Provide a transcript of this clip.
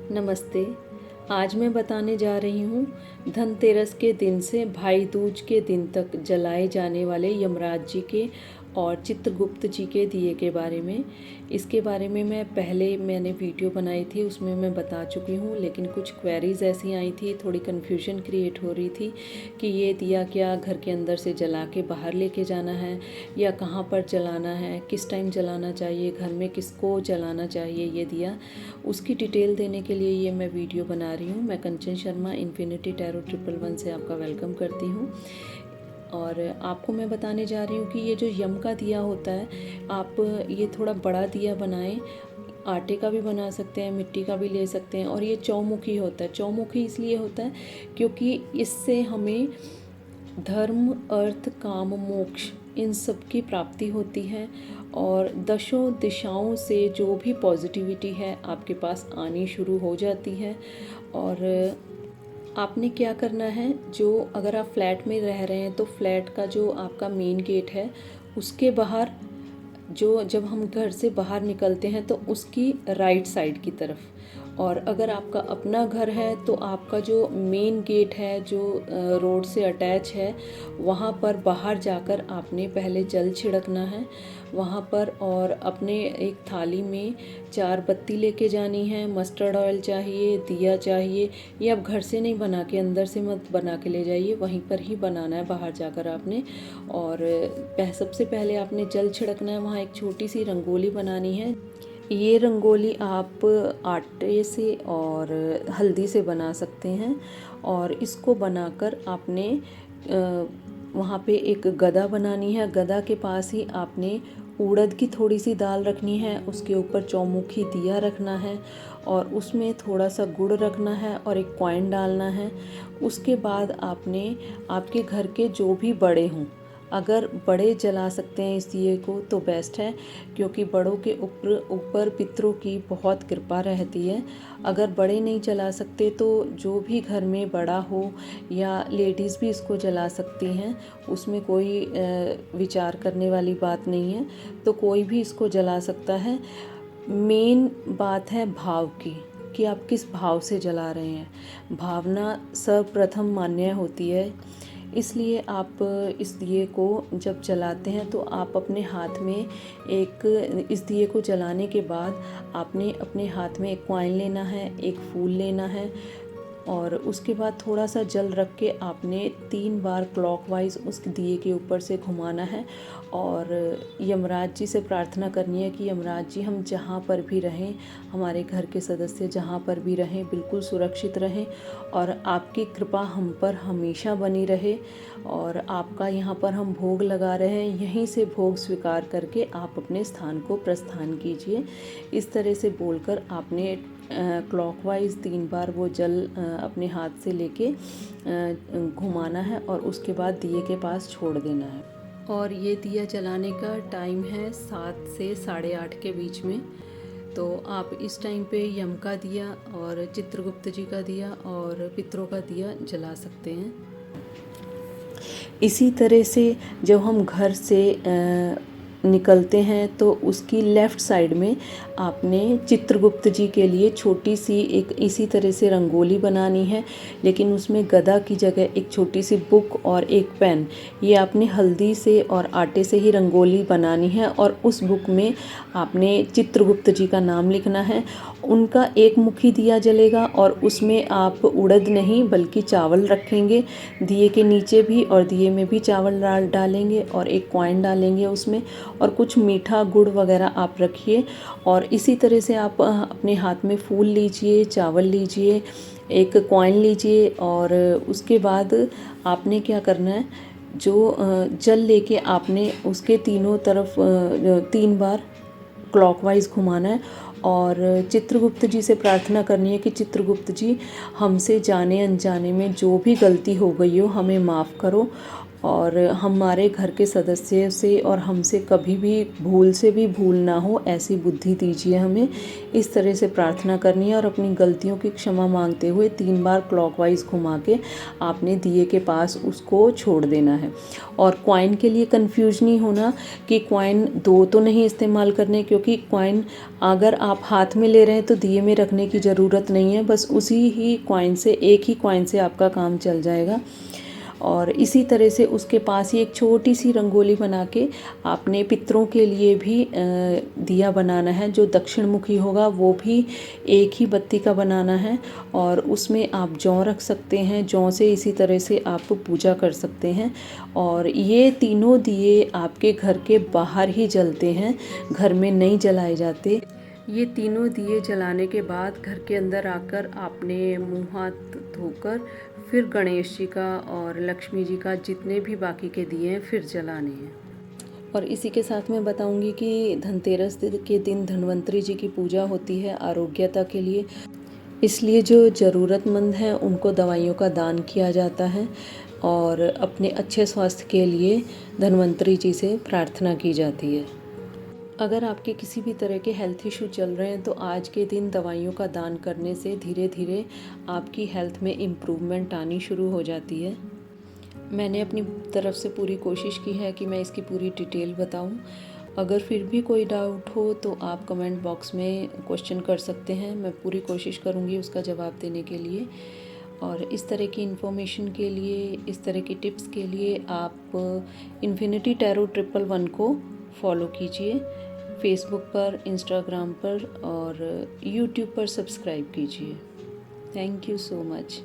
नमस्ते। आज मैं बताने जा रही हूँ धनतेरस के दिन से भाई दूज के दिन तक जलाए जाने वाले यमराज जी के और चित्रगुप्त जी के दिए के बारे में। इसके बारे में मैंने वीडियो बनाई थी, उसमें मैं बता चुकी हूँ, लेकिन कुछ क्वेरीज़ ऐसी आई थी, थोड़ी कन्फ्यूजन क्रिएट हो रही थी कि ये दिया क्या घर के अंदर से जला के बाहर लेके जाना है या कहाँ पर जलाना है, किस टाइम जलाना चाहिए, घर में किसको जलाना चाहिए ये दिया। उसकी डिटेल देने के लिए ये मैं वीडियो बना रही हूँ। मैं कंचन शर्मा इन्फिनिटी टैरो 111 से आपका वेलकम करती हूँ। और आपको मैं बताने जा रही हूँ कि ये जो यम का दिया होता है, आप ये थोड़ा बड़ा दिया बनाएं। आटे का भी बना सकते हैं, मिट्टी का भी ले सकते हैं। और ये चौमुखी होता है। चौमुखी इसलिए होता है क्योंकि इससे हमें धर्म, अर्थ, काम, मोक्ष इन सब की प्राप्ति होती है और दशों दिशाओं से जो भी पॉजिटिविटी है आपके पास आनी शुरू हो जाती है। और आपने क्या करना है, जो अगर आप फ्लैट में रह रहे हैं तो फ्लैट का जो आपका मेन गेट है उसके बाहर, जो जब हम घर से बाहर निकलते हैं तो उसकी राइट साइड की तरफ, और अगर आपका अपना घर है तो आपका जो मेन गेट है जो रोड से अटैच है वहाँ पर बाहर जाकर आपने पहले जल छिड़कना है वहाँ पर। और अपने एक थाली में 4 बत्ती लेके जानी है, मस्टर्ड ऑयल चाहिए, दिया चाहिए। ये आप घर से नहीं बना के, अंदर से मत बना के ले जाइए, वहीं पर ही बनाना है बाहर जाकर आपने। और सबसे पहले आपने जल छिड़कना है, वहाँ एक छोटी सी रंगोली बनानी है। ये रंगोली आप आटे से और हल्दी से बना सकते हैं। और इसको बनाकर आपने वहाँ पे एक गदा बनानी है। गदा के पास ही आपने उड़द की थोड़ी सी दाल रखनी है, उसके ऊपर चौमुखी दिया रखना है और उसमें थोड़ा सा गुड़ रखना है और एक कॉइन डालना है। उसके बाद आपने, आपके घर के जो भी बड़े हों, अगर बड़े जला सकते हैं इस दिए को तो बेस्ट है, क्योंकि बड़ों के ऊपर पितरों की बहुत कृपा रहती है। अगर बड़े नहीं जला सकते तो जो भी घर में बड़ा हो या लेडीज़ भी इसको जला सकती हैं, उसमें कोई विचार करने वाली बात नहीं है, तो कोई भी इसको जला सकता है। मेन बात है भाव की, कि आप किस भाव से जला रहे हैं। भावना सर्वप्रथम मान्य होती है, इसलिए आप इस दिए को जब जलाते हैं तो आप अपने हाथ में एक, इस दिए को जलाने के बाद आपने अपने हाथ में एक कॉइन लेना है, एक फूल लेना है और उसके बाद थोड़ा सा जल रख के आपने 3 बार क्लॉकवाइज उस दिए के ऊपर से घुमाना है। और यमराज जी से प्रार्थना करनी है कि यमराज जी, हम जहाँ पर भी रहें, हमारे घर के सदस्य जहाँ पर भी रहें, बिल्कुल सुरक्षित रहें और आपकी कृपा हम पर हमेशा बनी रहे। और आपका यहाँ पर हम भोग लगा रहे हैं, यहीं से भोग स्वीकार करके आप अपने स्थान को प्रस्थान कीजिए। इस तरह से बोलकर आपने क्लॉकवाइज 3 बार वो जल अपने हाथ से लेके घुमाना है और उसके बाद दिए के पास छोड़ देना है। और ये दिया जलाने का टाइम है 7 से 8:30 के बीच में। तो आप इस टाइम पे यम का दिया और चित्रगुप्त जी का दिया और पितरों का दिया जला सकते हैं। इसी तरह से जब हम घर से निकलते हैं तो उसकी लेफ़्ट साइड में आपने चित्रगुप्त जी के लिए छोटी सी एक इसी तरह से रंगोली बनानी है, लेकिन उसमें गदा की जगह एक छोटी सी बुक और एक पेन, ये आपने हल्दी से और आटे से ही रंगोली बनानी है। और उस बुक में आपने चित्रगुप्त जी का नाम लिखना है। उनका एक मुखी दिया जलेगा और उसमें आप उड़द नहीं बल्कि चावल रखेंगे दिए के नीचे भी, और दिए में भी चावल डालेंगे और एक कॉइन डालेंगे उसमें, और कुछ मीठा गुड़ वगैरह आप रखिए। और इसी तरह से आप अपने हाथ में फूल लीजिए, चावल लीजिए, एक कॉइन लीजिए और उसके बाद आपने क्या करना है, जो जल लेके आपने उसके तीनों तरफ 3 बार क्लॉकवाइज घुमाना है और चित्रगुप्त जी से प्रार्थना करनी है कि चित्रगुप्त जी, हमसे जाने अनजाने में जो भी गलती हो गई हो हमें माफ़ करो और हमारे घर के सदस्य से और हमसे कभी भी भूल से भी भूल ना हो ऐसी बुद्धि दीजिए हमें। इस तरह से प्रार्थना करनी है और अपनी गलतियों की क्षमा मांगते हुए 3 बार क्लॉकवाइज घुमा के आपने दिए के पास उसको छोड़ देना है। और कॉइन के लिए कंफ्यूज नहीं होना कि कॉइन 2 तो नहीं इस्तेमाल करने, क्योंकि कॉइन अगर आप हाथ में ले रहे हैं तो दिए में रखने की ज़रूरत नहीं है, बस उसी ही कॉइन से, एक ही कॉइन से आपका काम चल जाएगा। और इसी तरह से उसके पास ही एक छोटी सी रंगोली बना के आपने पितरों के लिए भी दिया बनाना है, जो दक्षिण मुखी होगा वो भी एक ही बत्ती का बनाना है। और उसमें आप जौ रख सकते हैं, जौ से इसी तरह से आप पूजा कर सकते हैं। और ये तीनों दिए आपके घर के बाहर ही जलते हैं, घर में नहीं जलाए जाते। ये तीनों दिए जलाने के बाद घर के अंदर आकर आपने मुंह हाथ धोकर फिर गणेश जी का और लक्ष्मी जी का जितने भी बाकी के दिए हैं फिर जलाने हैं। और इसी के साथ मैं बताऊंगी कि धनतेरस के दिन धन्वंतरी जी की पूजा होती है आरोग्यता के लिए, इसलिए जो ज़रूरतमंद हैं उनको दवाइयों का दान किया जाता है और अपने अच्छे स्वास्थ्य के लिए धन्वंतरी जी से प्रार्थना की जाती है। अगर आपके किसी भी तरह के हेल्थ इशू चल रहे हैं तो आज के दिन दवाइयों का दान करने से धीरे धीरे आपकी हेल्थ में इम्प्रूवमेंट आनी शुरू हो जाती है। मैंने अपनी तरफ से पूरी कोशिश की है कि मैं इसकी पूरी डिटेल बताऊं। अगर फिर भी कोई डाउट हो तो आप कमेंट बॉक्स में क्वेश्चन कर सकते हैं, मैं पूरी कोशिश करूंगी उसका जवाब देने के लिए। और इस तरह की इन्फॉर्मेशन के लिए, इस तरह की टिप्स के लिए आप इन्फिनिटी टैरो 111 को फॉलो कीजिए, फेसबुक पर, इंस्टाग्राम पर और यूट्यूब पर सब्सक्राइब कीजिए। Thank you so much.